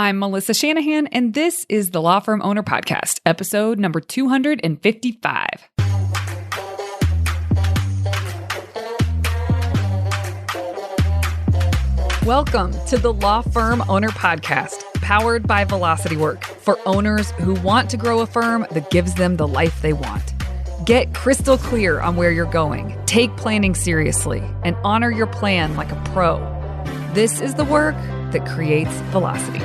I'm Melissa Shanahan, and this is the Law Firm Owner Podcast, episode number 255. Welcome to the Law Firm Owner Podcast, powered by Velocity Work, for owners who want to grow a firm that gives them the life they want. Get crystal clear on where you're going, take planning seriously, and honor your plan like a pro. This is the work that creates velocity.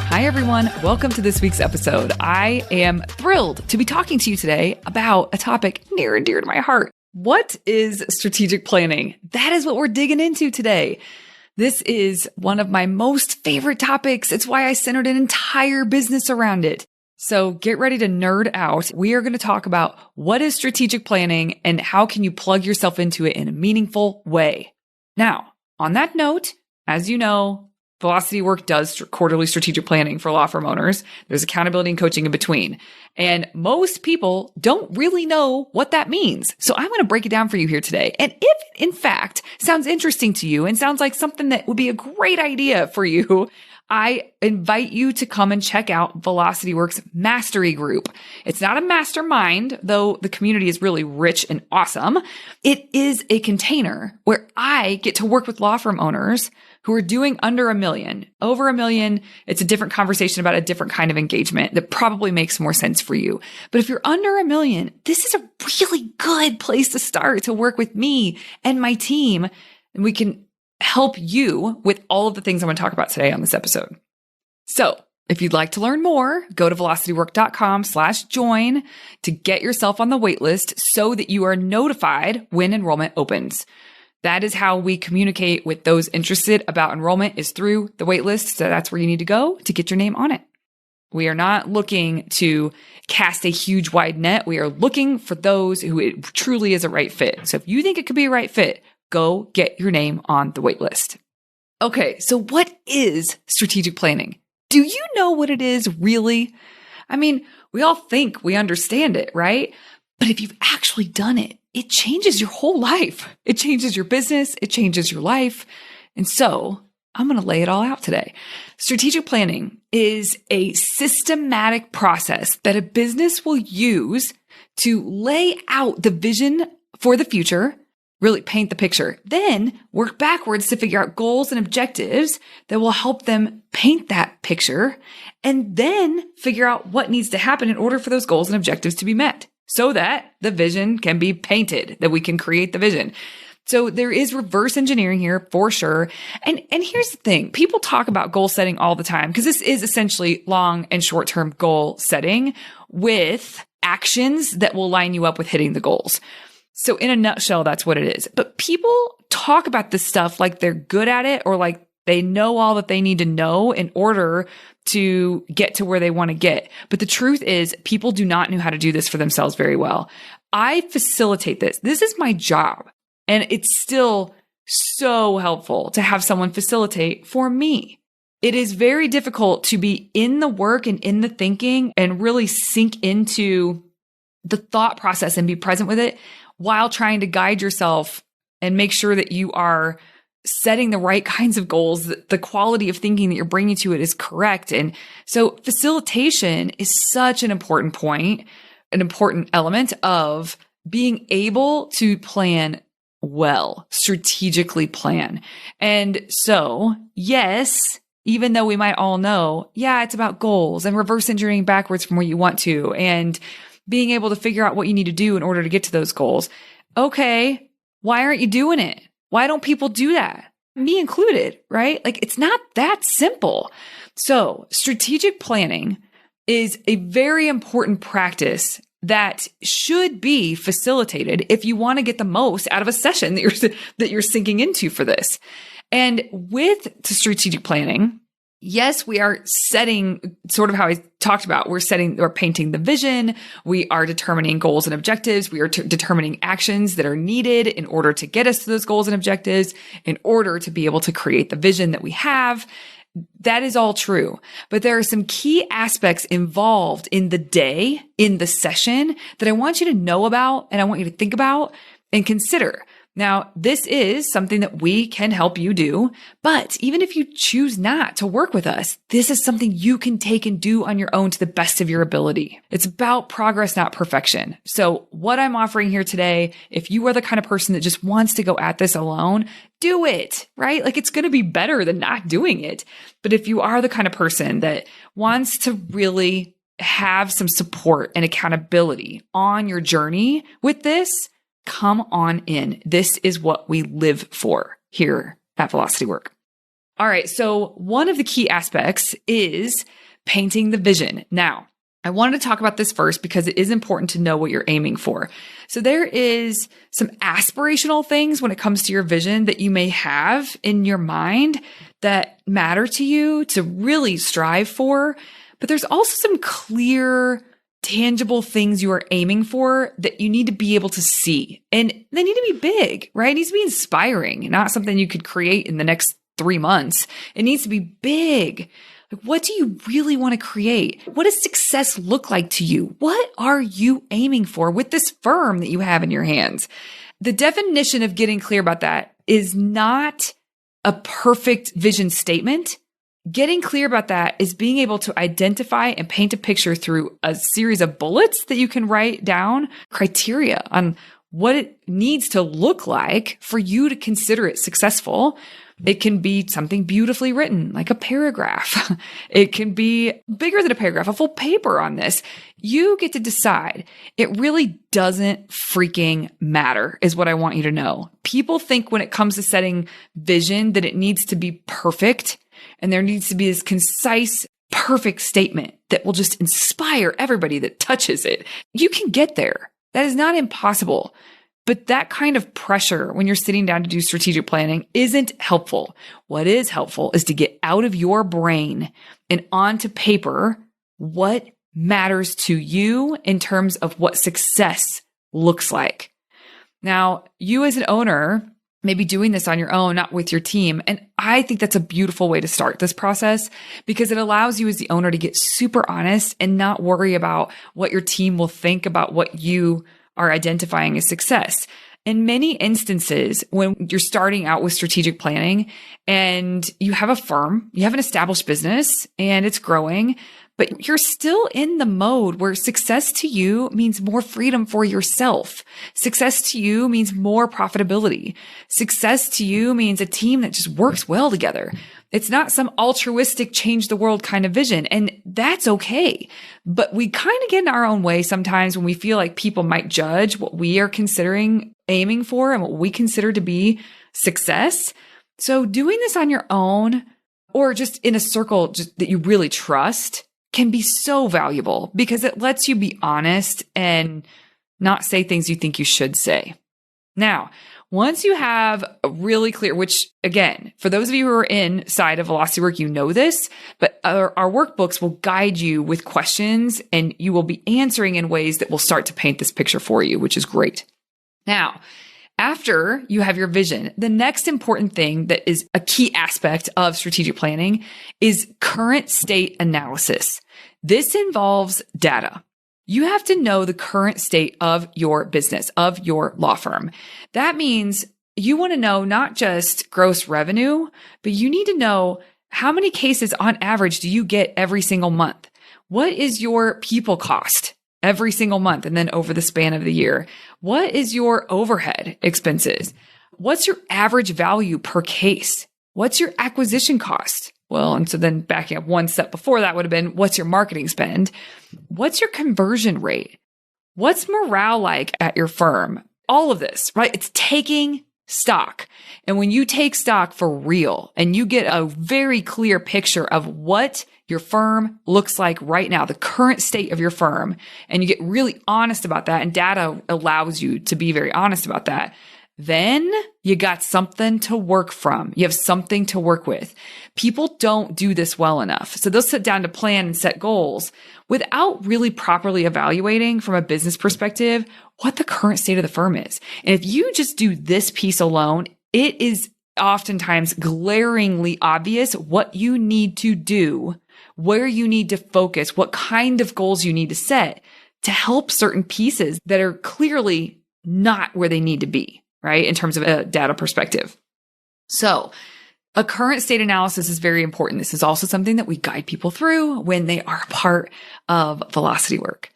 Hi, everyone. Welcome to this week's episode. I am thrilled to be talking to you today about a topic near and dear to my heart. What is strategic planning? That is what we're digging into today. This is one of my most favorite topics. It's why I centered an entire business around it. So get ready to nerd out. We are going to talk about what is strategic planning and how can you plug yourself into it in a meaningful way. Now, on that note, as you know, Velocity Work does quarterly strategic planning for law firm owners. There's accountability and coaching in between. And most people don't really know what that means. So I'm going to break it down for you here today. And if it, in fact, sounds interesting to you and sounds like something that would be a great idea for you, I invite you to come and check out Velocity Works Mastery Group. It's not a mastermind, though the community is really rich and awesome. It is a container where I get to work with law firm owners who are doing under $1 million. Over $1 million, it's a different conversation about a different kind of engagement that probably makes more sense for you. But if you're under $1 million, this is a really good place to start to work with me and my team. And we can help you with all of the things I'm going to talk about today on this episode. So if you'd like to learn more, go to velocitywork.com/join to get yourself on the wait list so that you are notified when enrollment opens. That is how we communicate with those interested about enrollment, is through the wait list. So that's where you need to go to get your name on it. We are not looking to cast a huge wide net. We are looking for those who it truly is a right fit. So if you think it could be a right fit, go get your name on the wait list. Okay, so what is strategic planning? Do you know what it is really? I mean, we all think we understand it, right? But if you've actually done it, it changes your whole life. It changes your business. It changes your life. And so I'm going to lay it all out today. Strategic planning is a systematic process that a business will use to lay out the vision for the future, really paint the picture, then work backwards to figure out goals and objectives that will help them paint that picture, and then figure out what needs to happen in order for those goals and objectives to be met so that the vision can be painted, that we can create the vision. So there is reverse engineering here for sure. And here's the thing. People talk about goal setting all the time because this is essentially long and short-term goal setting with actions that will line you up with hitting the goals. So in a nutshell, that's what it is. But people talk about this stuff like they're good at it or like they know all that they need to know in order to get to where they want to get. But the truth is, people do not know how to do this for themselves very well. I facilitate this. This is my job. And it's still so helpful to have someone facilitate for me. It is very difficult to be in the work and in the thinking and really sink into the thought process and be present with it while trying to guide yourself and make sure that you are setting the right kinds of goals, that the quality of thinking that you're bringing to it is correct. And so facilitation is such an important point, an important element of being able to plan well, strategically plan. And so, yes, even though we might all know, yeah, it's about goals and reverse engineering backwards from where you want to and being able to figure out what you need to do in order to get to those goals. Okay, why aren't you doing it? Why don't people do that? Me included, right? Like, it's not that simple. So strategic planning is a very important practice that should be facilitated if you want to get the most out of a session that you're sinking into for this. And with the strategic planning, yes, we are setting sort of how I talked about. We're painting the vision. We are determining goals and objectives. We are determining actions that are needed in order to get us to those goals and objectives, in order to be able to create the vision that we have. That is all true. But there are some key aspects involved in the day, in the session, that I want you to know about and I want you to think about and consider. Now, this is something that we can help you do, but even if you choose not to work with us, this is something you can take and do on your own to the best of your ability. It's about progress, not perfection. So what I'm offering here today, if you are the kind of person that just wants to go at this alone, do it, right? Like it's going to be better than not doing it. But if you are the kind of person that wants to really have some support and accountability on your journey with this, come on in. This is what we live for here at Velocity Work. All right. So one of the key aspects is painting the vision. Now, I wanted to talk about this first because it is important to know what you're aiming for. So there is some aspirational things when it comes to your vision that you may have in your mind that matter to you to really strive for. But there's also some clear, tangible things you are aiming for that you need to be able to see. And they need to be big, right? It needs to be inspiring, not something you could create in the next 3 months. It needs to be big. Like, what do you really want to create? What does success look like to you? What are you aiming for with this firm that you have in your hands? The definition of getting clear about that is not a perfect vision statement. Getting clear about that is being able to identify and paint a picture through a series of bullets that you can write down, criteria on what it needs to look like for you to consider it successful. It can be something beautifully written, like a paragraph. It can be bigger than a paragraph, a full paper on this. You get to decide. It really doesn't freaking matter, is what I want you to know. People think when it comes to setting vision that it needs to be perfect. And there needs to be this concise, perfect statement that will just inspire everybody that touches it. You can get there. That is not impossible. But that kind of pressure when you're sitting down to do strategic planning isn't helpful. What is helpful is to get out of your brain and onto paper what matters to you in terms of what success looks like. Now, you as an owner may be doing this on your own, not with your team. And I think that's a beautiful way to start this process because it allows you as the owner to get super honest and not worry about what your team will think about what you are identifying as success. In many instances, when you're starting out with strategic planning and you have a firm, you have an established business and it's growing, but you're still in the mode where success to you means more freedom for yourself. Success to you means more profitability. Success to you means a team that just works well together. It's not some altruistic change the world kind of vision. And that's okay. But we kind of get in our own way sometimes when we feel like people might judge what we are considering aiming for and what we consider to be success. So doing this on your own or just in a circle just that you really trust can be so valuable because it lets you be honest and not say things you think you should say. Now, once you have a really clear, which again, for those of you who are inside of Velocity Work, you know this, but our workbooks will guide you with questions and you will be answering in ways that will start to paint this picture for you, which is great. Now, after you have your vision, the next important thing that is a key aspect of strategic planning is current state analysis. This involves data. You have to know the current state of your business, of your law firm. That means you want to know not just gross revenue, but you need to know how many cases on average do you get every single month? What is your people cost every single month and then over the span of the year? What is your overhead expenses? What's your average value per case? What's your acquisition cost? Well, and so then backing up one step before that would have been, what's your marketing spend? What's your conversion rate? What's morale like at your firm? All of this, right? It's taking stock. And when you take stock for real and you get a very clear picture of what your firm looks like right now, the current state of your firm, and you get really honest about that, and data allows you to be very honest about that, then you got something to work from. You have something to work with. People don't do this well enough. So they'll sit down to plan and set goals without really properly evaluating from a business perspective what the current state of the firm is. And if you just do this piece alone, it is oftentimes glaringly obvious what you need to do, where you need to focus, what kind of goals you need to set to help certain pieces that are clearly not where they need to be, right? In terms of a data perspective. So a current state analysis is very important. This is also something that we guide people through when they are a part of velocity work.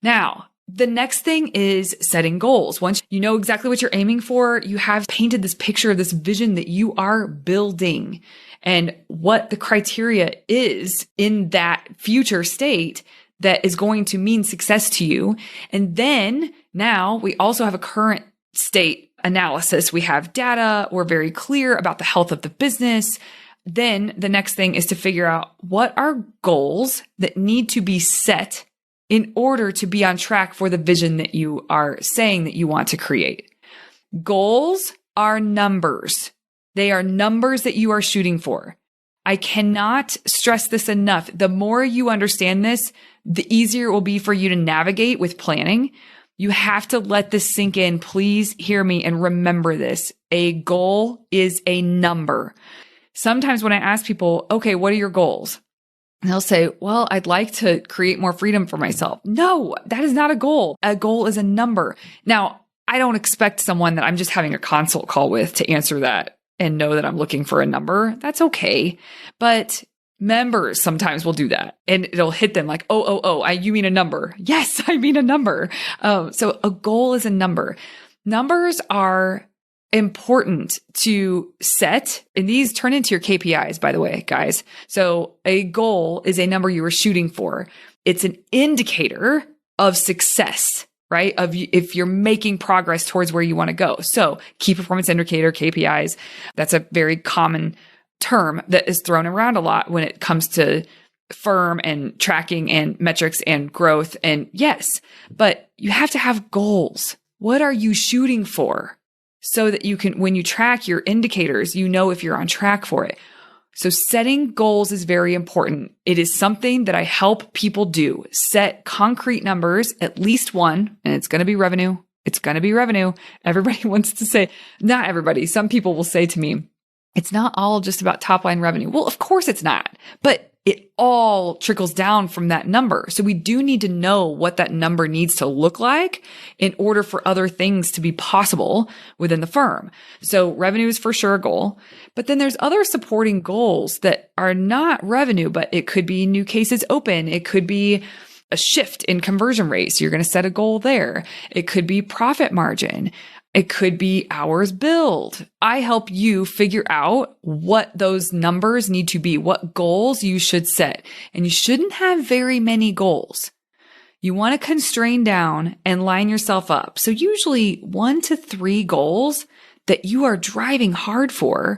Now, the next thing is setting goals. Once you know exactly what you're aiming for, you have painted this picture of this vision that you are building and what the criteria is in that future state that is going to mean success to you. And then now we also have a current state analysis. We have data. We're very clear about the health of the business. Then the next thing is to figure out what are goals that need to be set in order to be on track for the vision that you are saying that you want to create. Goals are numbers. They are numbers that you are shooting for. I cannot stress this enough. The more you understand this, the easier it will be for you to navigate with planning. You have to let this sink in. Please hear me and remember this. A goal is a number. Sometimes when I ask people, okay, what are your goals? And they'll say, well, I'd like to create more freedom for myself. No, that is not a goal. A goal is a number. Now, I don't expect someone that I'm just having a consult call with to answer that and know that I'm looking for a number. That's okay. But members sometimes will do that and it'll hit them like, you mean a number? Yes, I mean a number. So a goal is a number. Numbers are important to set, and these turn into your KPIs, by the way, guys. So a goal is a number you are shooting for. It's an indicator of success, right? Of if you're making progress towards where you want to go. So key performance indicator, KPIs, that's a very common term that is thrown around a lot when it comes to firm and tracking and metrics and growth. And yes, but you have to have goals. What are you shooting for? So that you can, when you track your indicators, you know if you're on track for it. So setting goals is very important. It is something that I help people do. Set concrete numbers, at least one, and it's going to be revenue. It's going to be revenue. Everybody wants to say, not everybody. Some people will say to me, it's not all just about top line revenue. Well, of course it's not, but it all trickles down from that number. So we do need to know what that number needs to look like in order for other things to be possible within the firm. So revenue is for sure a goal, but then there's other supporting goals that are not revenue, but it could be new cases open. It could be a shift in conversion rates. You're going to set a goal there. It could be profit margin. It could be hours billed. I help you figure out what those numbers need to be, what goals you should set. And you shouldn't have very many goals. You want to constrain down and line yourself up. So usually 1 to 3 goals that you are driving hard for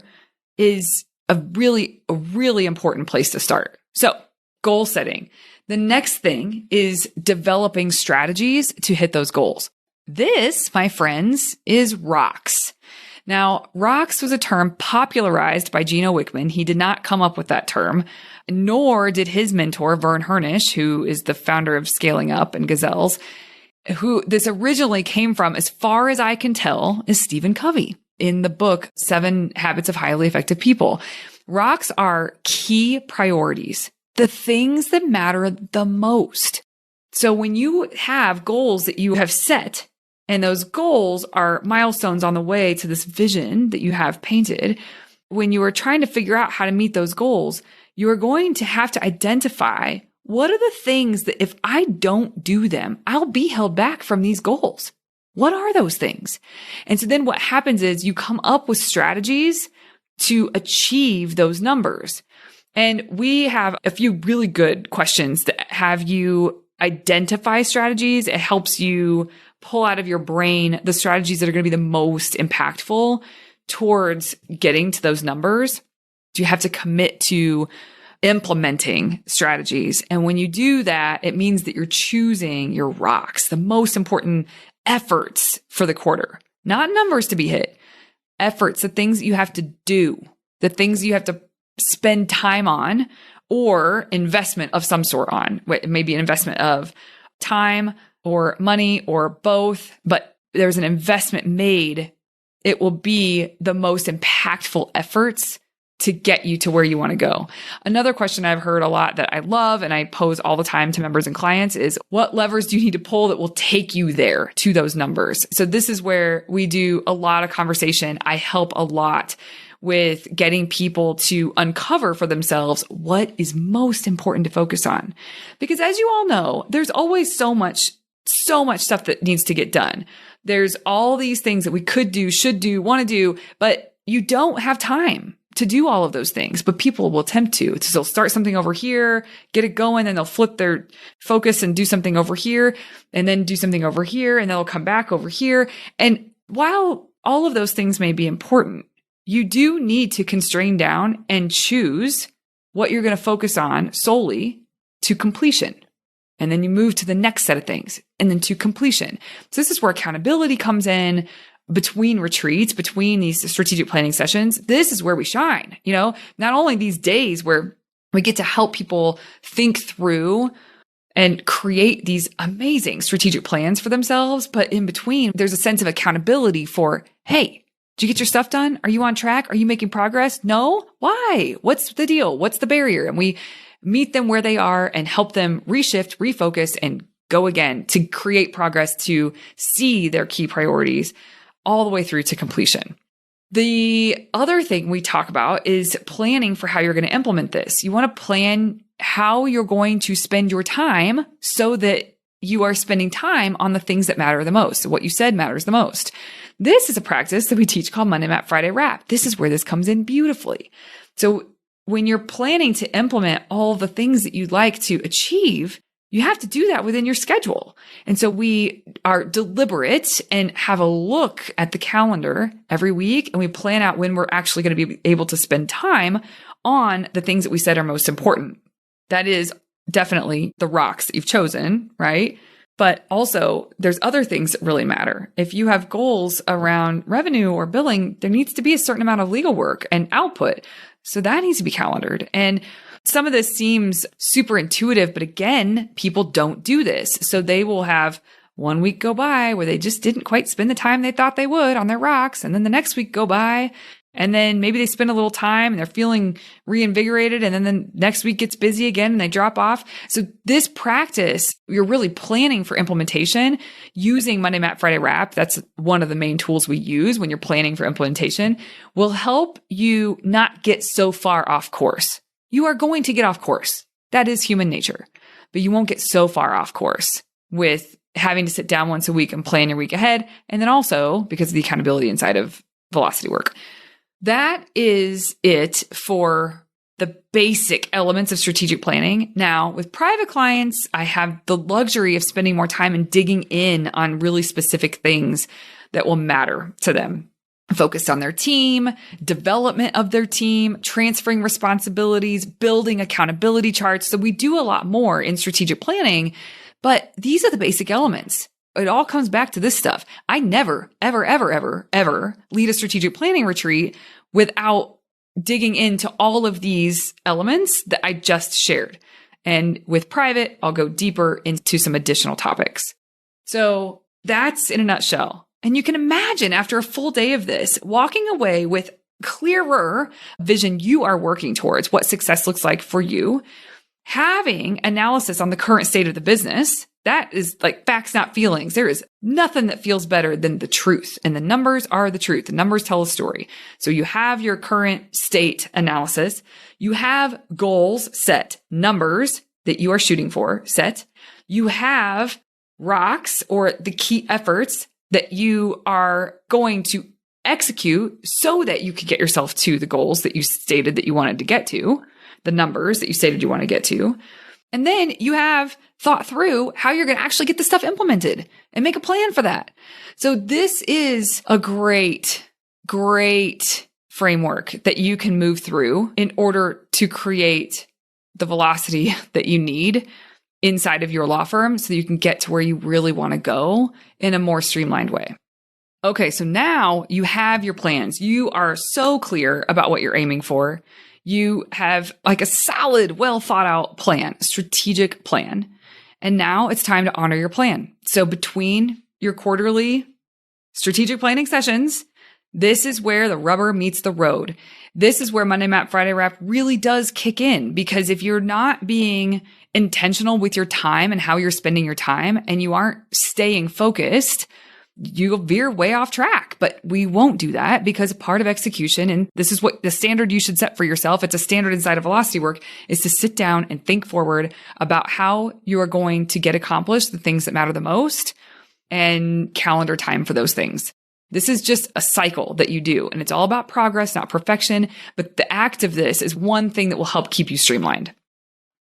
is a really important place to start. So goal setting. The next thing is developing strategies to hit those goals. This, my friends, is ROCKS. Now, ROCKS was a term popularized by Gino Wickman. He did not come up with that term, nor did his mentor, Vern Harnish, who is the founder of Scaling Up and Gazelles, who this originally came from, as far as I can tell, is Stephen Covey in the book, 7 Habits of Highly Effective People. ROCKS are key priorities, the things that matter the most. So when you have goals that you have set, and those goals are milestones on the way to this vision that you have painted, when you are trying to figure out how to meet those goals, you are going to have to identify what are the things that if I don't do them, I'll be held back from these goals. What are those things? And so then what happens is you come up with strategies to achieve those numbers. And we have a few really good questions that have you identify strategies. It helps you pull out of your brain the strategies that are going to be the most impactful towards getting to those numbers. You have to commit to implementing strategies. And when you do that, it means that you're choosing your ROCKS, the most important efforts for the quarter, not numbers to be hit, efforts, the things you have to do, the things you have to spend time on or investment of some sort on. It may be an investment of time or money or both, but there's an investment made. It will be the most impactful efforts to get you to where you want to go. Another question I've heard a lot that I love and I pose all the time to members and clients is, what levers do you need to pull that will take you there to those numbers? So this is where we do a lot of conversation. I help a lot with getting people to uncover for themselves what is most important to focus on. Because as you all know, there's always so much stuff that needs to get done. There's all these things that we could do, should do, want to do, but you don't have time to do all of those things, but people will attempt to. So they'll start something over here, get it going, and they'll flip their focus and do something over here, and then do something over here, and they'll come back over here. And while all of those things may be important, you do need to constrain down and choose what you're going to focus on solely to completion. And then you move to the next set of things and then to completion. So this is where accountability comes in. Between retreats, between these strategic planning sessions, this is where we shine. Not only these days where we get to help people think through and create these amazing strategic plans for themselves, but in between, there's a sense of accountability for, hey, did you get your stuff done? Are you on track? Are you making progress? No? Why? What's the deal? What's the barrier? And we meet them where they are and help them reshift, refocus, and go again to create progress, to see their key priorities all the way through to completion. The other thing we talk about is planning for how you're going to implement this. You want to plan how you're going to spend your time so that you are spending time on the things that matter the most. So what you said matters the most. This is a practice that we teach called Monday Map Friday Wrap. This is where this comes in beautifully. So when you're planning to implement all the things that you'd like to achieve, you have to do that within your schedule. And so we are deliberate and have a look at the calendar every week, and we plan out when we're actually going to be able to spend time on the things that we said are most important. That is definitely the rocks that you've chosen, right? But also there's other things that really matter. If you have goals around revenue or billing, there needs to be a certain amount of legal work and output. So that needs to be calendared. And some of this seems super intuitive, but again, people don't do this. So they will have 1 week go by where they just didn't quite spend the time they thought they would on their rocks. And then the next week go by, and then maybe they spend a little time and they're feeling reinvigorated. And then the next week gets busy again and they drop off. So this practice, you're really planning for implementation using Monday Map Friday Wrap. That's one of the main tools we use when you're planning for implementation, will help you not get so far off course. You are going to get off course. That is human nature, but you won't get so far off course with having to sit down once a week and plan your week ahead. And then also because of the accountability inside of velocity work. That is it for the basic elements of strategic planning. Now, with private clients, I have the luxury of spending more time and digging in on really specific things that will matter to them. Focused on their team, development of their team, transferring responsibilities, building accountability charts. So we do a lot more in strategic planning, but these are the basic elements. It all comes back to this stuff. I never, ever, ever, ever, ever lead a strategic planning retreat without digging into all of these elements that I just shared. And with private, I'll go deeper into some additional topics. So that's in a nutshell. And you can imagine after a full day of this, walking away with clearer vision you are working towards, what success looks like for you, having analysis on the current state of the business. That is like facts, not feelings. There is nothing that feels better than the truth. And the numbers are the truth. The numbers tell a story. So you have your current state analysis. You have goals set, numbers that you are shooting for set. You have rocks or the key efforts that you are going to execute so that you can get yourself to the goals that you stated that you wanted to get to, the numbers that you stated you want to get to. And then you have thought through how you're going to actually get the stuff implemented and make a plan for that. So this is a great, great framework that you can move through in order to create the velocity that you need inside of your law firm so that you can get to where you really want to go in a more streamlined way. Okay, so now you have your plans. You are so clear about what you're aiming for. You have like a solid, well thought out plan, strategic plan. And now it's time to honor your plan. So between your quarterly strategic planning sessions, This is where the rubber meets the road. This is where Monday Map, Friday Wrap really does kick in, because if you're not being intentional with your time and how you're spending your time, and you aren't staying focused, you'll veer way off track. But we won't do that, because part of execution, and this is what the standard you should set for yourself, it's a standard inside of Velocity Work, is to sit down and think forward about how you are going to get accomplished the things that matter the most, and calendar time for those things. This is just a cycle that you do, and it's all about progress, not perfection. But the act of this is one thing that will help keep you streamlined.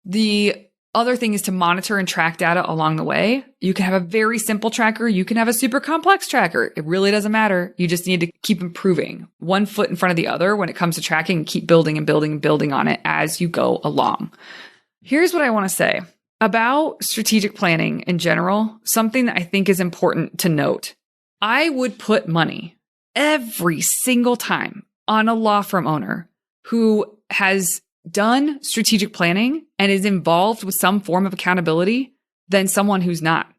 The other thing is to monitor and track data along the way. You can have a very simple tracker. You can have a super complex tracker. It really doesn't matter. You just need to keep improving, one foot in front of the other when it comes to tracking, and keep building and building and building on it as you go along. Here's what I want to say about strategic planning in general. Something that I think is important to note. I would put money every single time on a law firm owner who has done strategic planning and is involved with some form of accountability than someone who's not.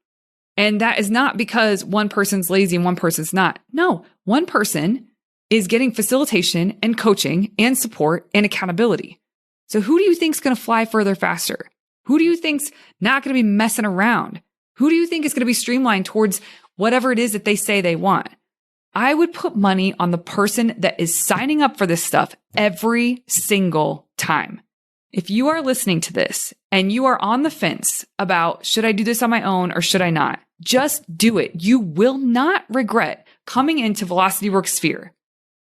And that is not because one person's lazy and one person's not. No, one person is getting facilitation and coaching and support and accountability. So who do you think's going to fly further faster? Who do you think's not going to be messing around? Who do you think is going to be streamlined towards whatever it is that they say they want? I would put money on the person that is signing up for this stuff every single time. If you are listening to this and you are on the fence about, should I do this on my own or should I not? Just do it. You will not regret coming into Velocity Work Sphere.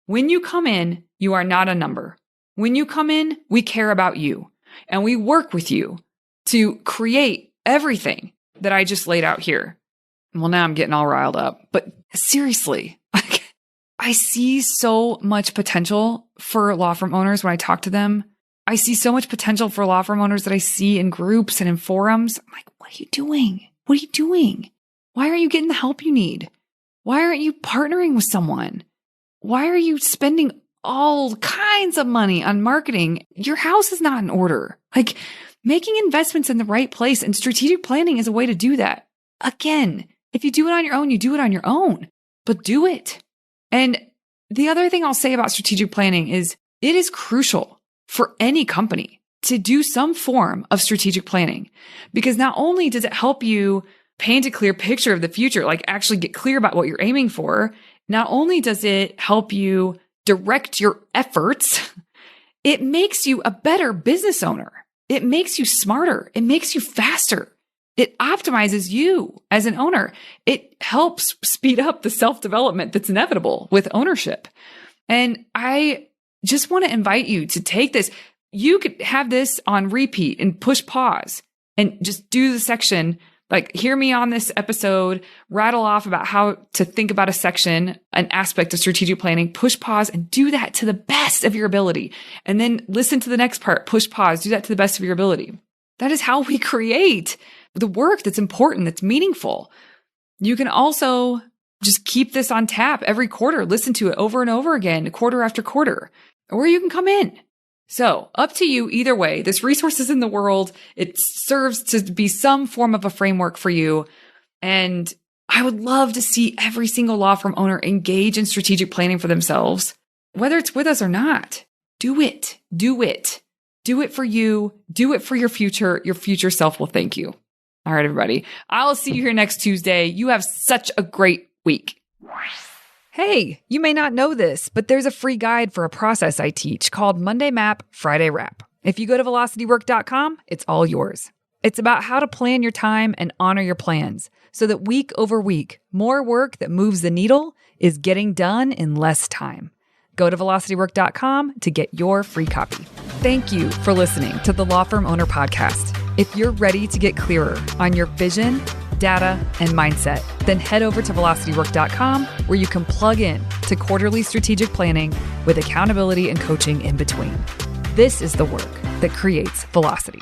When you come in, you are not a number. When you come in, we care about you and we work with you to create everything that I just laid out here. Well, now I'm getting all riled up, but seriously, I see so much potential for law firm owners when I talk to them. I see so much potential for law firm owners that I see in groups and in forums. I'm like, what are you doing? What are you doing? Why aren't you getting the help you need? Why aren't you partnering with someone? Why are you spending all kinds of money on marketing? Your house is not in order. Like, making investments in the right place and strategic planning is a way to do that. Again, if you do it on your own, you do it on your own, but do it. And the other thing I'll say about strategic planning is it is crucial for any company to do some form of strategic planning, because not only does it help you paint a clear picture of the future, like actually get clear about what you're aiming for, not only does it help you direct your efforts, it makes you a better business owner. It makes you smarter. It makes you faster. It optimizes you as an owner. It helps speed up the self-development that's inevitable with ownership. And I just want to invite you to take this. You could have this on repeat and push pause and just do the section, like hear me on this episode, rattle off about how to think about a section, an aspect of strategic planning, push pause and do that to the best of your ability. And then listen to the next part, push pause, do that to the best of your ability. That is how we create the work that's important, that's meaningful. You can also just keep this on tap every quarter, listen to it over and over again, quarter after quarter, or you can come in. So up to you either way. This resource is in the world. It serves to be some form of a framework for you. And I would love to see every single law firm owner engage in strategic planning for themselves, whether it's with us or not. Do it. Do it. Do it for you. Do it for your future. Your future self will thank you. All right, everybody. I'll see you here next Tuesday. You have such a great week. Hey, you may not know this, but there's a free guide for a process I teach called Monday Map, Friday Wrap. If you go to velocitywork.com, it's all yours. It's about how to plan your time and honor your plans so that week over week, more work that moves the needle is getting done in less time. Go to velocitywork.com to get your free copy. Thank you for listening to the Law Firm Owner Podcast. If you're ready to get clearer on your vision, data, and mindset, then head over to velocitywork.com where you can plug in to quarterly strategic planning with accountability and coaching in between. This is the work that creates velocity.